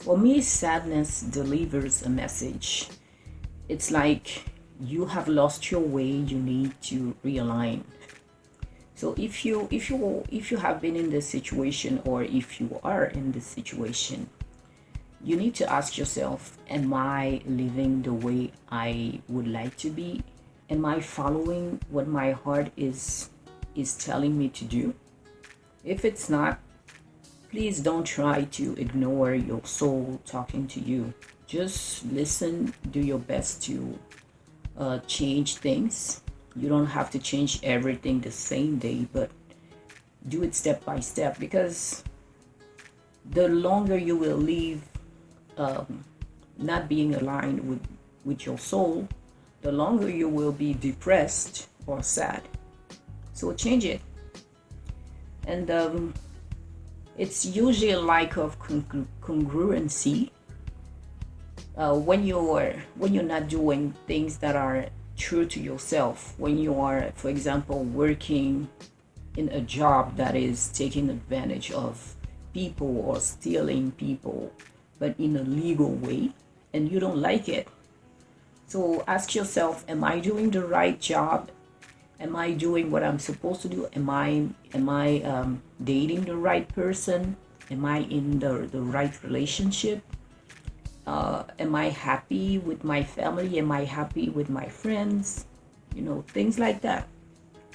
For me, sadness delivers a message. It's like you have lost your way, you need to realign. So if you have been in this situation, or if you are in this situation, you need to ask yourself, am I living the way I would like to be? Am I following what my heart is telling me to do? If it's not, please don't try to ignore your soul talking to you. Just listen, do your best to change things. You don't have to change everything the same day, but do it step by step, because the longer you will live not being aligned with your soul, the longer you will be depressed or sad. So change it. And it's usually a lack of congruency when you're not doing things that are true to yourself. When you are, for example, working in a job that is taking advantage of people or stealing people, but in a legal way, and you don't like it. So ask yourself, am I doing the right job? Am I doing what I'm supposed to do? Am I dating the right person? Am I in the right relationship? Am I happy with my family? Am I happy with my friends? Things like that.